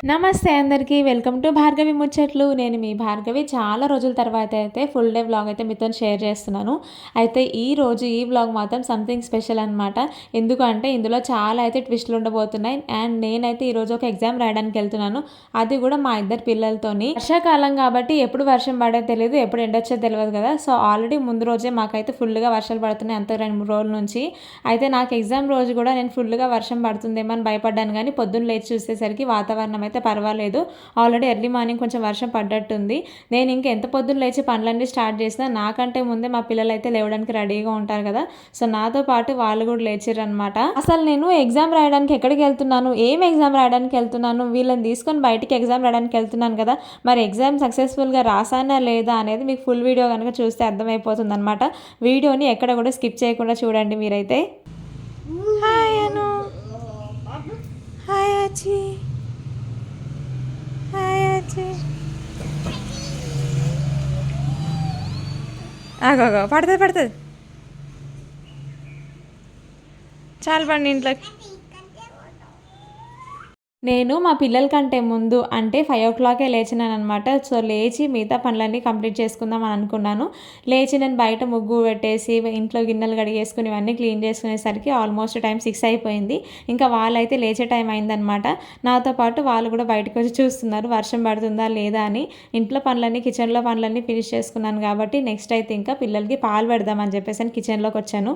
నమస్తే అందరికీ. Welcome to Bhargavi ముచ్చట్లు. నేను మీ భార్గవి. చాలా రోజుల తర్వాత అయితే ఫుల్ డే వ్లాగ్ అయితే మీతో షేర్ చేస్తున్నాను. అయితే ఈ వ్లాగ్ మాత్రం సంథింగ్ స్పెషల్ అనమాట. ఎందుకంటే ఇందులో చాలా అయితే ట్విస్టులు ఉండబోతున్నాయి. అండ్ నేనైతే ఈరోజు ఒక ఎగ్జామ్ రాయడానికి వెళ్తున్నాను. అది కూడా మా ఇద్దరు పిల్లలతోని. వర్షాకాలం కాబట్టి ఎప్పుడు వర్షం పడేది తెలియదు, ఎప్పుడు ఎండొచ్చేది తెలియదు కదా. సో ఆల్రెడీ ముందు రోజే మాకైతే ఫుల్గా వర్షాలు పడుతున్నాయి అంత 2-3 రోజుల నుంచి. అయితే నాకు ఎగ్జామ్ రోజు కూడా నేను ఫుల్గా వర్షం పడుతుందేమో అని భయపడ్డాను, కానీ పొద్దున్న లేచి చూసేసరికి వాతావరణం అయితే పర్వాలేదు. ఆల్రెడీ ఎర్లీ మార్నింగ్ కొంచెం వర్షం పడ్డట్టుంది. నేను ఇంకా ఎంత పొద్దున్న లేచి పనులన్నీ స్టార్ట్ చేసినా నాకంటే ముందే మా పిల్లలు అయితే లేవడానికి రెడీగా ఉంటారు కదా. సో నాతో పాటు వాళ్ళు కూడా లేచిర్రు అనమాట. అసలు నేను ఎగ్జామ్ రాయడానికి ఎక్కడికి వెళ్తున్నాను, ఏం ఎగ్జామ్ రాయడానికి వెళ్తున్నాను, వీళ్ళని తీసుకొని బయటికి ఎగ్జామ్ రాయడానికి వెళ్తున్నాను కదా, మరి ఎగ్జామ్ సక్సెస్ఫుల్గా రాసానా లేదా అనేది మీకు ఫుల్ వీడియో కనుక చూస్తే అర్థమైపోతుంది అనమాట. వీడియోని ఎక్కడ కూడా స్కిప్ చేయకుండా చూడండి మీరైతే. హాయ్ అను, హాయ్ అచ్చి, ఆగో పడుతుంది చాలు పండి ఇంట్లోకి. నేను మా పిల్లల కంటే ముందు అంటే 5 o'clock లేచినాను అనమాట. సో లేచి మిగతా పనులన్నీ కంప్లీట్ చేసుకుందాం అని అనుకున్నాను. లేచి నేను బయట ముగ్గు పెట్టేసి ఇంట్లో గిన్నెలు కడిగేసుకుని ఇవన్నీ క్లీన్ చేసుకునేసరికి ఆల్మోస్ట్ టైం 6 అయిపోయింది. ఇంకా వాళ్ళైతే లేచే టైం అయిందనమాట. నాతో పాటు వాళ్ళు కూడా బయటకు వచ్చి చూస్తున్నారు వర్షం పడుతుందా లేదా అని. ఇంట్లో పనులన్నీ కిచెన్లో పనులన్నీ ఫినిష్ చేసుకున్నాను కాబట్టి నెక్స్ట్ అయితే ఇంకా పిల్లలకి పాలు పెడదామని చెప్పేసి అని కిచెన్లోకి వచ్చాను.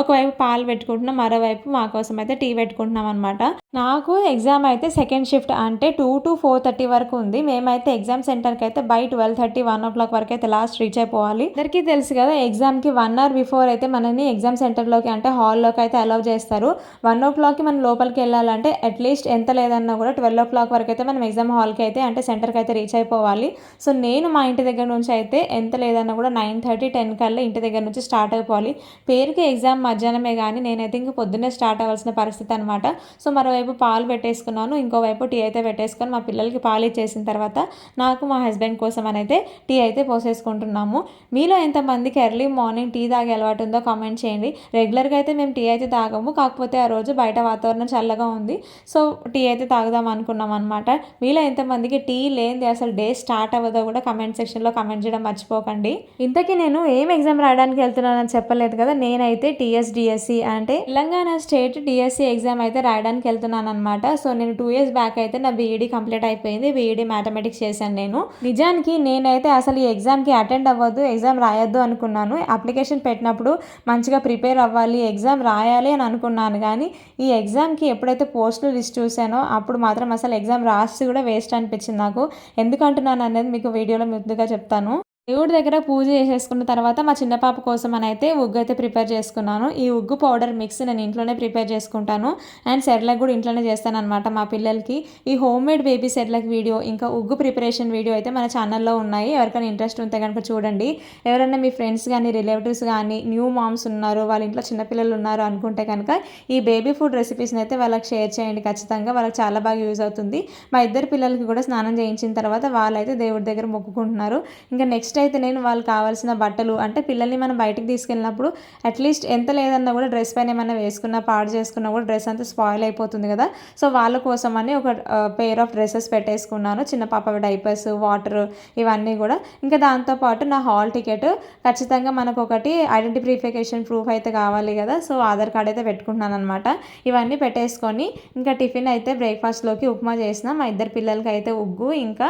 ఒకవైపు పాలు పెట్టుకుంటున్నాం, మరోవైపు మా కోసం అయితే టీ పెట్టుకుంటున్నాం అనమాట. నాకు ఎగ్జామ్ అయితే సెకండ్ షిఫ్ట్ అంటే 2 to 4:30 వరకు ఉంది. మేమైతే ఎగ్జామ్ సెంటర్కి అయితే బై 12:30, 1 o'clock వరకు అయితే లాస్ట్ రీచ్ అయిపోవాలి. అందరికీ తెలుసు కదా, ఎగ్జామ్కి 1 hour బిఫోర్ అయితే మనని ఎగ్జామ్ సెంటర్లోకి అంటే హాల్లోకి అయితే అలౌ చేస్తారు. 1 o'clockకి మనం లోపలికి వెళ్ళాలంటే అట్లీస్ట్ ఎంత లేదన్నా కూడా 12 o'clock వరకు అయితే మనం ఎగ్జామ్ హాల్కి అయితే అంటే సెంటర్కి అయితే రీచ్ అయిపోవాలి. సో నేను మా ఇంటి దగ్గర నుంచి అయితే ఎంత లేదన్నా కూడా 9:30, 10 కల్లా ఇంటి దగ్గర నుంచి స్టార్ట్ అయిపోవాలి. పేరుకి ఎగ్జామ్ మధ్యాహ్నమే కానీ నేనైతే ఇంకా పొద్దున్నే స్టార్ట్ అవ్వాల్సిన పరిస్థితి అనమాట. సో మరోవైపు పాలు పెట్టేసుకున్నాను, ఇంకోవైపు టీ అయితే పెట్టేసుకొని మా పిల్లలకి పాలు ఇచ్చేసిన తర్వాత నాకు మా హస్బెండ్ కోసం అని అయితే టీ అయితే పోసేసుకుంటున్నాము. మీలో ఎంతమందికి ఎర్లీ మార్నింగ్ టీ తాగే అలవాటు ఉందో కామెంట్ చేయండి. రెగ్యులర్గా అయితే మేము టీ అయితే తాగము, కాకపోతే ఆ రోజు బయట వాతావరణం చల్లగా ఉంది, సో టీ అయితే తాగుదాం అనుకున్నాం అనమాట. మీలో ఎంతమందికి టీ లేనిది అసలు డే స్టార్ట్ అవ్వదో కూడా కమెంట్ సెక్షన్లో కమెంట్ చేయడం మర్చిపోకండి. ఇంతకీ నేను ఏం ఎగ్జామ్ రాయడానికి వెళ్తున్నానని చెప్పలేదు కదా. నేనైతే టీఎస్డిఎస్సి అంటే తెలంగాణ స్టేట్ డిఎస్సి ఎగ్జామ్ అయితే రాయడానికి వెళ్తున్నాను అనమాట. సో నేను 2 years బ్యాక్ అయితే నా బీఈడీ కంప్లీట్ అయిపోయింది. బీఈడీ మ్యాథమెటిక్స్ చేశాను నేను. నిజానికి నేనైతే అసలు ఈ ఎగ్జామ్కి అటెండ్ అవ్వద్దు, ఎగ్జామ్ రాయొద్దు అనుకున్నాను. అప్లికేషన్ పెట్టినప్పుడు మంచిగా ప్రిపేర్ అవ్వాలి, ఎగ్జామ్ రాయాలి అని అనుకున్నాను. కానీ ఈ ఎగ్జామ్కి ఎప్పుడైతే పోస్టులు లిస్ట్ చూసానో అప్పుడు మాత్రం అసలు ఎగ్జామ్ రాసి కూడా వేస్ట్ అనిపించింది నాకు. ఎందుకంటున్నాను అనేది మీకు వీడియోలో ముందుగా చెప్తాను. దేవుడి దగ్గర పూజ చేసేసుకున్న తర్వాత మా చిన్న పాప కోసం అని అయితే ఉగ్గు అయితే ప్రిపేర్ చేసుకున్నాను. ఈ ఉగ్గు పౌడర్ మిక్స్ నేను ఇంట్లోనే ప్రిపేర్ చేసుకుంటాను. అండ్ సెర్లాక్ కూడా ఇంట్లోనే చేస్తాను అనమాట మా పిల్లలకి. ఈ home mad baby Cerelac video ఇంకా ఉగ్గు ప్రిపరేషన్ వీడియో అయితే మన ఛానల్లో ఉన్నాయి. ఎవరికైనా ఇంట్రెస్ట్ ఉంటే కనుక చూడండి. ఎవరైనా మీ ఫ్రెండ్స్ కానీ రిలేటివ్స్ కానీ న్యూ మామ్స్ ఉన్నారు, వాళ్ళ ఇంట్లో చిన్నపిల్లలు ఉన్నారు అనుకుంటే కనుక ఈ బేబీ ఫుడ్ రెసిపీస్ని అయితే వాళ్ళకి షేర్ చేయండి. ఖచ్చితంగా వాళ్ళకి చాలా బాగా యూజ్ అవుతుంది. మా ఇద్దరు పిల్లలకి కూడా స్నానం చేయించిన తర్వాత వాళ్ళైతే దేవుడి దగ్గర మొక్కుకుంటున్నారు. ఇంకా నెక్స్ట్ అయితే నేను వాళ్ళకి కావాల్సిన బట్టలు అంటే పిల్లల్ని మనం బయటికి తీసుకెళ్ళినప్పుడు అట్లీస్ట్ ఎంత లేదన్నా కూడా డ్రెస్ పైన ఏమైనా వేసుకున్నా పాడు చేసుకున్నా కూడా డ్రెస్ అంతా స్పాయిల్ అయిపోతుంది కదా. సో వాళ్ళ కోసం అని ఒక పెయిర్ ఆఫ్ డ్రెస్సెస్ పెట్టేసుకున్నాను. చిన్న పాప డైపర్స్, వాటర్ ఇవన్నీ కూడా. ఇంకా దాంతోపాటు నా హాల్ టికెట్ ఖచ్చితంగా మనకు ఒకటి ఐడెంటిఫికేషన్ ప్రూఫ్ అయితే కావాలి కదా. సో ఆధార్ కార్డ్ అయితే పెట్టుకుంటున్నాను అనమాట. ఇవన్నీ పెట్టేసుకొని ఇంకా టిఫిన్ అయితే బ్రేక్ఫాస్ట్లోకి ఉప్మా చేసిన. మా ఇద్దరు పిల్లలకి అయితే ఉగ్గు ఇంకా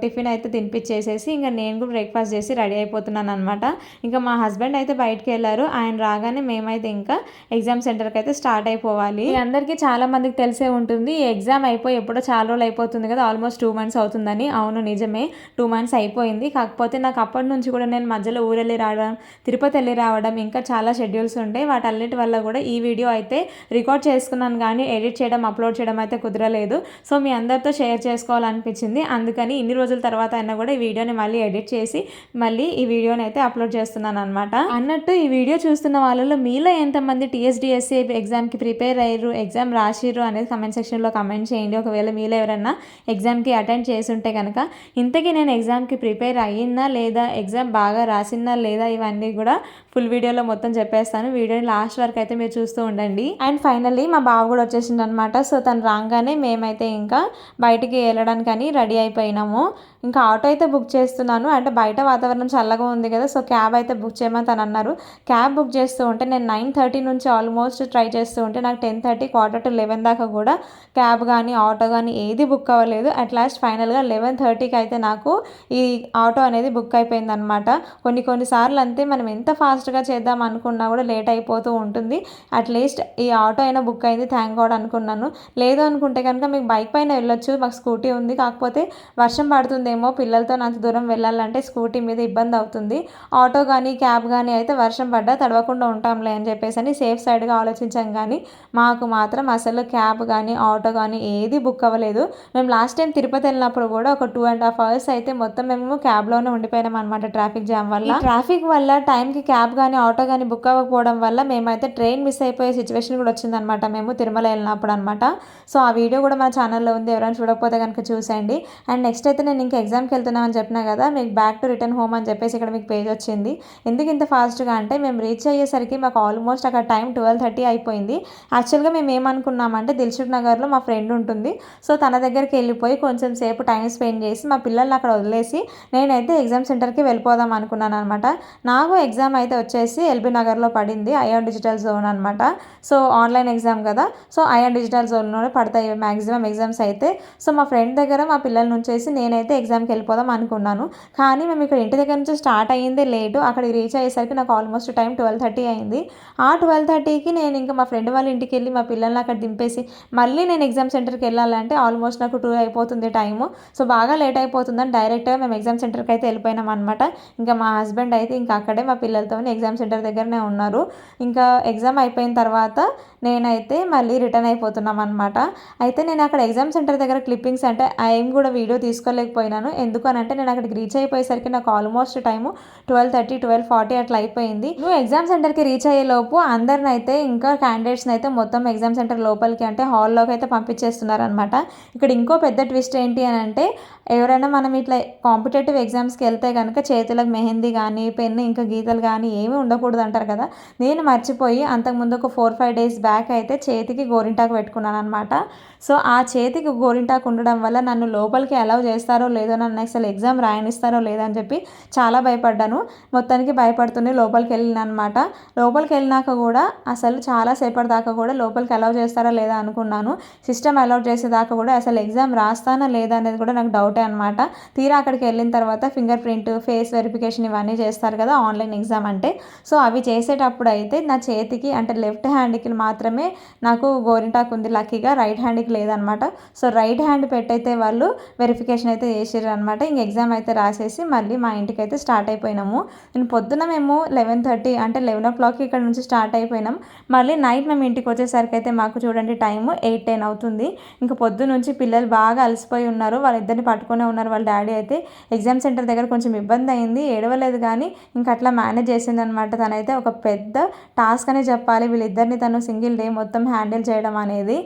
టిఫిన్ అయితే తినిపించేసేసి ఇంకా నేను కూడా బ్రేక్ఫాస్ట్ చేసి రెడీ అయిపోతున్నాను అనమాట. ఇంకా మా హస్బెండ్ అయితే బయటకు వెళ్ళారు. ఆయన రాగానే మేమైతే ఇంకా ఎగ్జామ్ సెంటర్కి అయితే స్టార్ట్ అయిపోవాలి. అందరికీ చాలా మందికి తెలిసే ఉంటుంది, ఈ ఎగ్జామ్ అయిపోయి ఎప్పుడో చాలా రోజులు అయిపోతుంది కదా, ఆల్మోస్ట్ 2 months అవుతుందని. అవును నిజమే, 2 months అయిపోయింది. కాకపోతే నాకు అప్పటి నుంచి కూడా నేను మధ్యలో ఊరెళ్ళి రావడం, తిరుపతి వెళ్ళి రావడం, ఇంకా చాలా షెడ్యూల్స్ ఉంటాయి. వాటన్నిటి వల్ల కూడా ఈ వీడియో అయితే రికార్డ్ చేసుకున్నాను కానీ ఎడిట్ చేయడం, అప్లోడ్ చేయడం అయితే కుదరలేదు. సో మీ అందరితో షేర్ చేసుకోవాలనిపించింది. అందుకని ఇన్ని రోజుల తర్వాత అయినా కూడా ఈ వీడియోని మళ్ళీ ఎడిట్ చేసి మళ్ళీ ఈ వీడియోని అయితే అప్లోడ్ చేస్తున్నాను అనమాట. అన్నట్టు ఈ వీడియో చూస్తున్న వాళ్ళలో మీలో ఎంతమంది టీఎస్డిఎస్సి ఎగ్జామ్కి ప్రిపేర్ అయ్యారు, ఎగ్జామ్ రాసిర్రు అనేది కమెంట్ సెక్షన్లో కమెంట్ చేయండి. ఒకవేళ మీలో ఎవరైనా ఎగ్జామ్కి అటెండ్ చేసి ఉంటే కనుక. ఇంతకీ నేను ఎగ్జామ్కి ప్రిపేర్ అయ్యిందా లేదా, ఎగ్జామ్ బాగా రాసిందా లేదా, ఇవన్నీ కూడా ఫుల్ వీడియోలో మొత్తం చెప్పేస్తాను. వీడియోని లాస్ట్ వరకు అయితే మీరు చూస్తూ ఉండండి. అండ్ ఫైనల్లీ మా బావ కూడా వచ్చేసిండు అనమాట. సో తను రాగానే మేమైతే ఇంకా బయటికి వెళ్ళడానికని రెడీ అయిపోయినాము. ఇంకా ఆటో అయితే బుక్ చేస్తున్నాను. అంటే బయట వాతావరణం చల్లగా ఉంది కదా, సో క్యాబ్ అయితే బుక్ చేయమని తను అన్నారు. క్యాబ్ బుక్ చేస్తూ ఉంటే నేను 9:30 నుంచి ఆల్మోస్ట్ ట్రై చేస్తూ ఉంటే నాకు 10:30 11 దాకా కూడా క్యాబ్ కానీ ఆటో కానీ ఏది బుక్ అవ్వలేదు. అట్ లాస్ట్ ఫైనల్గా 11:30కి అయితే నాకు ఈ ఆటో అనేది బుక్ అయిపోయింది అనమాట. కొన్నిసార్లు అంతే, మనం ఎంత ఫాస్ట్గా చేద్దాం అనుకున్నా కూడా లేట్ అయిపోతూ ఉంటుంది. అట్లీస్ట్ ఈ ఆటో అయినా బుక్ అయింది, థ్యాంక్ గాడ్ అనుకున్నాను. లేదు అనుకుంటే కనుక మీకు బైక్ పైన వెళ్ళొచ్చు, మాకు స్కూటీ ఉంది, కాకపోతే వర్షం పడుతుందేమో, పిల్లలతో అంత దూరం వెళ్ళాలంటే స్కూటీ మీద ఇబ్బంది అవుతుంది. ఆటో కానీ క్యాబ్ కానీ అయితే వర్షం పడ్డా తడవకుండా ఉంటాంలే అని చెప్పేసి అని సేఫ్ సైడ్గా ఆలోచించాం. కానీ మాకు మాత్రం అసలు క్యాబ్ కానీ ఆటో కానీ ఏది బుక్ అవ్వలేదు. మేము లాస్ట్ టైం తిరుపతి వెళ్ళినప్పుడు కూడా ఒక 2.5 hours అయితే మొత్తం మేము క్యాబ్లోనే ఉండిపోయినాం అనమాట ట్రాఫిక్ జామ్ వల్ల. ట్రాఫిక్ వల్ల టైంకి క్యాబ్ కానీ ఆటో కానీ బుక్ అవ్వకపోవడం వల్ల మేమైతే ట్రైన్ మిస్ అయిపోయే సిచ్యువేషన్ కూడా వచ్చిందనమాట మేము తిరుమల వెళ్ళినప్పుడు అనమాట. సో ఆ వీడియో కూడా మన ఛానల్లో ఉంది, ఎవరైనా చూడకపోతే కనుక చూసేయండి. అండ్ నెక్స్ట్ అయితే నేను ఇంకా ఎగ్జామ్కి వెళ్తున్నామని చెప్పినా కదా, మీకు బ్యాక్ టు రిటర్న్ హోమ్ అని చెప్పేసి ఇక్కడ మీకు పేజ్ వచ్చింది. ఎందుకు ఇంత ఫాస్ట్గా అంటే మేము రీచ్ అయ్యేసరికి మాకు ఆల్మోస్ట్ అక్కడ టైం 12:30 అయిపోయింది. యాక్చువల్గా మేము ఏమనుకున్నామంటే దిల్సుఖ్ నగర్లో మా ఫ్రెండ్ ఉంటుంది, సో తన దగ్గరికి వెళ్ళిపోయి కొంచెం సేపు టైం స్పెండ్ చేసి మా పిల్లల్ని అక్కడ వదిలేసి నేనైతే ఎగ్జామ్ సెంటర్కి వెళ్ళిపోదాం అనుకున్నాను అనమాట. నాకు ఎగ్జామ్ అయితే వచ్చేసి ఎల్బీ నగర్లో పడింది, ఐఆర్ డిజిటల్ జోన్ అనమాట. సో ఆన్లైన్ ఎగ్జామ్ కదా, సో ఐఆర్ డిజిటల్ జోన్లోనే పడతాయి మ్యాక్సిమం ఎగ్జామ్స్ అయితే. సో మా ఫ్రెండ్ దగ్గర మా పిల్లల్ని ఉంచేసి నేనైతే ఎగ్జామ్కి వెళ్ళిపోదాం అనుకున్నాను. కానీ మేము ఇక్కడ ఇంటి దగ్గర నుంచి స్టార్ట్ అయ్యిందే లేటు, అక్కడికి రీచ్ అయ్యేసరికి నాకు ఆల్మోస్ట్ టైం 12:30 అయింది. ఆ 12:30కి నేను ఇంకా మా ఫ్రెండ్ వాళ్ళ ఇంటికి వెళ్ళి మా పిల్లల్ని అక్కడ దింపేసి మళ్ళీ నేను ఎగ్జామ్ సెంటర్కి వెళ్ళాలంటే ఆల్మోస్ట్ నాకు 2 అయిపోతుంది టైము. సో బాగా లేట్ అయిపోతుందని డైరెక్ట్గా మేము ఎగ్జామ్ సెంటర్కి అయితే వెళ్ళిపోయినాం అనమాట. ఇంకా మా హస్బెండ్ అయితే ఇంకా అక్కడే మా పిల్లలతో ఎగ్జామ్ సెంటర్ దగ్గరనే ఉన్నారు. ఇంకా ఎగ్జామ్ అయిపోయిన తర్వాత నేనైతే మళ్ళీ రిటర్న్ అయిపోతున్నాం అనమాట. అయితే నేను అక్కడ ఎగ్జామ్ సెంటర్ దగ్గర క్లిప్పింగ్స్ అంటే ఏం కూడా వీడియో తీసుకోలేకపోయినాను. ఎందుకనంటే నేను అక్కడికి రీచ్ అయిపోయేసరికి నాకు ఆల్మోస్ట్ టైము 12:30 12:40 అట్లా అయిపోయింది. నువ్వు ఎగ్జామ్ సెంటర్కి రీచ్ అయ్యేలోపు అందరిని అయితే ఇంకా క్యాండిడేట్స్ని అయితే మొత్తం ఎగ్జామ్ సెంటర్ లోపలికి అంటే హాల్లోకి అయితే పంపించేస్తున్నారు అనమాట. ఇక్కడ ఇంకో పెద్ద ట్విస్ట్ ఏంటి అని అంటే, ఎవరైనా మనం ఇట్లా కాంపిటేటివ్ ఎగ్జామ్స్కి వెళ్తే కనుక చేతులకు మెహందీ కానీ పెన్ను ఇంకా గీతలు కానీ ఏమీ ఉండకూడదు అంటారు కదా. నేను మర్చిపోయి అంతకుముందు ఒక 4-5 days బ్యాక్ అయితే చేతికి గోరింటాకు పెట్టుకున్నాను అనమాట. సో ఆ చేతికి గోరింటాకు ఉండడం వల్ల నన్ను లోపలికి అలౌ చేస్తారో లేదో, నన్ను అసలు ఎగ్జామ్ రాయనిస్తారో లేదో అని చెప్పి చాలా భయపడ్డాను. మొత్తానికి భయపడుతూనే లోపలికి వెళ్ళిన అనమాట. లోపలికి వెళ్ళినాక కూడా అసలు చాలా సేపటి దాకా కూడా లోపలికి అలౌ చేస్తారా లేదా అనుకున్నాను. సిస్టమ్ అలౌ చేసేదాకా కూడా అసలు ఎగ్జామ్ రాస్తానా లేదా అనేది కూడా నాకు డౌటే అనమాట. తీరా అక్కడికి వెళ్ళిన తర్వాత ఫింగర్ ప్రింట్, ఫేస్ వెరిఫికేషన్ ఇవన్నీ చేస్తారు కదా ఆన్లైన్ ఎగ్జామ్ అంటే. సో అవి చేసేటప్పుడు అయితే నా చేతికి అంటే లెఫ్ట్ హ్యాండ్కి మాత్రమే నాకు గోరింటాకు ఉంది, లక్కీగా రైట్ హ్యాండ్కి లేదనమాట. సో రైట్ హ్యాండ్ పెట్టయితే వాళ్ళు వెరిఫికేషన్ అయితే చేసారు అనమాట. ఇంక ఎగ్జామ్ అయితే రాసేసి మళ్ళీ మా ఇంటికి అయితే స్టార్ట్ అయిపోయినాము. నేను పొద్దున మేము 11:30 అంటే 11 o'clock ఇక్కడ నుంచి స్టార్ట్ అయిపోయినాం. మళ్ళీ నైట్ మేము ఇంటికి వచ్చేసరికి అయితే మాకు చూడండి టైము 8-10 అవుతుంది. ఇంకా పొద్దు నుంచి పిల్లలు బాగా అలసిపోయి ఉన్నారు, వాళ్ళిద్దరిని పట్టుకునే ఉన్నారు. వాళ్ళ డాడీ అయితే ఎగ్జామ్ సెంటర్ దగ్గర కొంచెం ఇబ్బంది అయింది, ఏడవలేదు కానీ ఇంకా అట్లా మేనేజ్ చేసింది అనమాట. తనైతే ఒక పెద్ద టాస్క్ అనే చెప్పాలి, వీళ్ళిద్దరిని తను సింగిల్ డే మొత్తం హ్యాండిల్ చేయడం అనేది.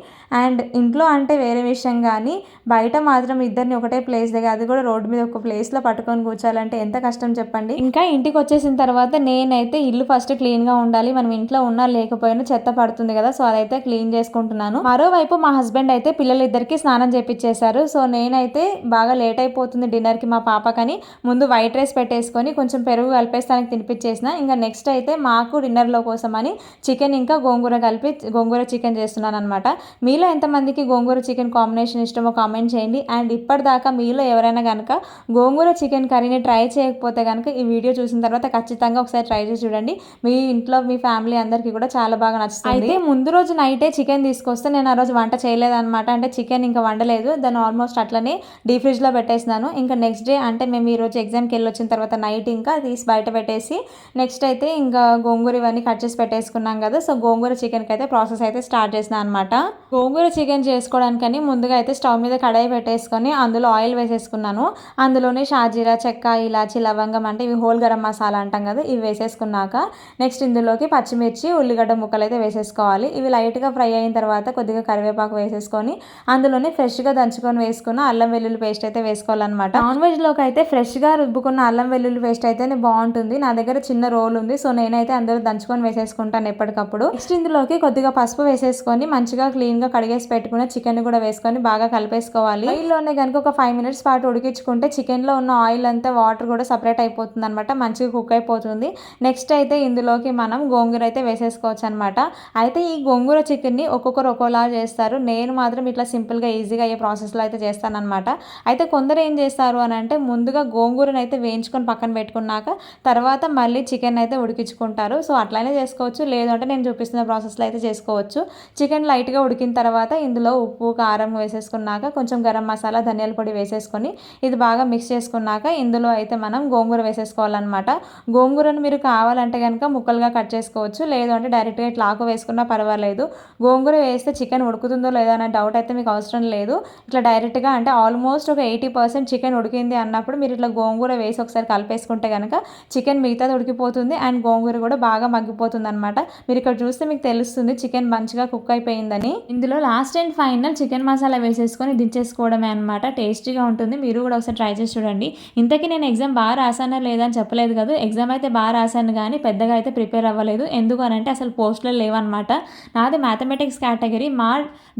అండ్ ఇంట్లో అంటే వేరే విషయం కానీ బయట మాత్రం ఇద్దరిని ఒకటే ప్లేస్ దగ్గర, అది కూడా రోడ్డు మీద ఒక ప్లేస్లో పట్టుకొని కూర్చోాలంటే ఎంత కష్టం చెప్పండి. ఇంకా ఇంటికి వచ్చేసిన తర్వాత నేనైతే ఇల్లు ఫస్ట్ క్లీన్గా ఉండాలి, మనం ఇంట్లో ఉన్నా లేకపోయినా చెత్త పడుతుంది కదా, సో అదైతే క్లీన్ చేసుకుంటున్నాను. మరోవైపు మా హస్బెండ్ అయితే పిల్లలిద్దరికి స్నానం చేపించేశారు. సో నేనైతే బాగా లేట్ అయిపోతుంది డిన్నర్కి మా పాపకని ముందు వైట్ రైస్ పెట్టేసుకొని కొంచెం పెరుగు కలిపేసి తనకి తినిపించేసిన. ఇంకా నెక్స్ట్ అయితే మాకు డిన్నర్లో కోసం అని చికెన్ ఇంకా గోంగూర కలిపి గోంగూర చికెన్ చేస్తున్నాను అనమాట. మీలో ఎంతమందికి గోంగూర చికెన్ కాంబినేషన్ ఇష్టమో కామెంట్ చేయండి. అండ్ ఇప్పటిదాకా మీలో ఎవరైనా కనుక గోంగూర చికెన్ కర్రీని ట్రై చేయకపోతే కనుక ఈ వీడియో చూసిన తర్వాత ఖచ్చితంగా ఒకసారి ట్రై చేసి చూడండి. మీ ఇంట్లో మీ ఫ్యామిలీ అందరికీ కూడా చాలా బాగా నచ్చుతుంది. అయితే ముందు రోజు నైటే చికెన్ తీసుకొస్తే నేను ఆ రోజు వంట చేయలేదన్నమాట. అంటే చికెన్ ఇంకా వండలేదు, దాన్ని ఆల్మోస్ట్ అట్లనే డీప్ ఫ్రిడ్జ్లో పెట్టేసినాను. ఇంకా నెక్స్ట్ డే అంటే మేము ఈరోజు ఎగ్జామ్కి వెళ్ళి వచ్చిన తర్వాత నైట్ ఇంకా తీసి బయట పెట్టేసి నెక్స్ట్ అయితే ఇంకా గోంగూర ఇవన్నీ కట్ చేసి పెట్టేసుకున్నాం కదా. సో గోంగూర చికెన్కి అయితే ప్రాసెస్ అయితే స్టార్ట్ చేసిన అనమాట. గోంగూర చికెన్ చేసుకోవడానికని ముందుగా అయితే స్టవ్ మీద కడాయి పెట్టేసుకొని అందులో ఆయిల్ వేసేసుకున్నాను. అందులోనే షాజీరా, చెక్క, ఇలాచి, లవంగం అంటే ఇవి హోల్ గరం మసాలా అంటాం కదా, ఇవి వేసేసుకున్నాక నెక్స్ట్ ఇందులోకి పచ్చిమిర్చి, ఉల్లిగడ్డ ముక్కలు అయితే వేసేసుకోవాలి. ఇవి లైట్గా ఫ్రై అయిన తర్వాత కొద్దిగా కరివేపాకు వేసేసుకొని అందులోనే ఫ్రెష్గా దంచుకొని వేసుకున్న అల్లం వెల్లుల్లి పేస్ట్ అయితే వేసుకోవాలన్నమాట. నాన్ వెజ్లోకి అయితే ఫ్రెష్గా రుబ్బుకున్న అల్లం వెల్లుల్లి పేస్ట్ అయితేనే బాగుంటుంది. నా దగ్గర చిన్న రోల్ ఉంది. సో నేనైతే అందులో దంచుకొని వేసేసుకుంటాను ఎప్పటికప్పుడు. నెక్స్ట్ ఇందులోకి కొద్దిగా పసుపు వేసేసుకొని మంచిగా క్లీన్గా కడిగేసి పెట్టుకున్న చికెన్ కూడా వేసుకొని బాగా కలిపేసుకోవాలి. ఆయిల్లోనే కనుక ఒక 5 మినిట్స్ పాటు ఉడికించుకుంటే చికెన్లో ఉన్న ఆయిల్ అంతా వాటర్ కూడా సపరేట్ అయిపోతుంది అనమాట, మంచిగా కుక్ అయిపోతుంది. నెక్స్ట్ అయితే ఇందులోకి మనం గోంగూర అయితే వేసేసుకోవచ్చు అనమాట. అయితే ఈ గోంగూర చికెన్ని ఒక్కొక్కరు ఒక్కోలా చేస్తారు. నేను మాత్రం ఇట్లా సింపుల్గా ఈజీగా అయ్యే ప్రాసెస్లో అయితే చేస్తానన్నమాట. అయితే కొందరు ఏం చేస్తారు అని అంటే ముందుగా గోంగూరను అయితే వేయించుకొని పక్కన పెట్టుకున్నాక తర్వాత మళ్ళీ చికెన్ అయితే ఉడికించుకుంటారు. సో అట్లనే చేసుకోవచ్చు, లేదు అంటే నేను చూపిస్తున్న ప్రాసెస్లో అయితే చేసుకోవచ్చు. చికెన్ లైట్గా ఉడికిన తర్వాత ఇందులో ఉప్పు కారం వేసేసుకున్నాక కొంచెం గరం మసాలా ధనియాల పొడి వేసేసుకొని ఇది బాగా మిక్స్ చేసుకున్నాక ఇందులో అయితే మనం గోంగూర వేసేసుకోవాలన్నమాట. గోంగూరను మీరు కావాలంటే కనుక ముక్కలుగా కట్ చేసుకోవచ్చు, లేదు అంటే డైరెక్ట్గా ఇట్లా ఆకు వేసుకున్నా పర్వాలేదు. గోంగూర వేస్తే చికెన్ ఉడుకుతుందో లేదో అనే డౌట్ అయితే మీకు అవసరం లేదు. ఇట్లా డైరెక్ట్గా అంటే ఆల్మోస్ట్ ఒక 80% చికెన్ ఉడికింది అన్నప్పుడు మీరు ఇట్లా గోంగూర వేసి ఒకసారి కలిపేసుకుంటే కనుక చికెన్ మిగతాది ఉడికిపోతుంది అండ్ గోంగూర కూడా బాగా మగ్గిపోతుంది అనమాట. మీరు ఇక్కడ చూస్తే మీకు తెలుస్తుంది చికెన్ మంచిగా కుక్ అయిపోయిందని. ఇందులో last and final chicken masala వేసేసుకొని దించేసుకోవడమే అనమాట. టేస్టీగా ఉంటుంది, మీరు కూడా ఒకసారి ట్రై చేసి చూడండి. ఇంతకీ నేను ఎగ్జామ్ బాగా రాసానా లేదా అని చెప్పలేదు కదా, ఎగ్జామ్ అయితే బాగా రాశాను కానీ పెద్దగా అయితే ప్రిపేర్ అవ్వలేదు. ఎందుకు అని అంటే అసలు పోస్టులు లేవన్నమాట. నాది మ్యాథమెటిక్స్ కేటగిరీ, మా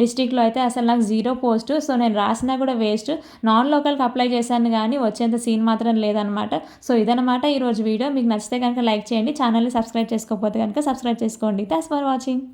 డిస్ట్రిక్ట్లో అయితే అసలు నాకు 0 పోస్ట్. సో నేను రాసినా కూడా వేస్ట్. నాన్ లోకల్కి అప్లై చేశాను కానీ వచ్చేంత సీన్ మాత్రం లేదనమాట. సో ఇదనమాట ఈరోజు వీడియో. మీకు నచ్చితే కనుక లైక్ చేయండి, ఛానల్ని సబ్స్క్రైబ్ చేసుకోకపోతే కనుక సబ్స్క్రైబ్ చేసుకోండి. Thanks for watching.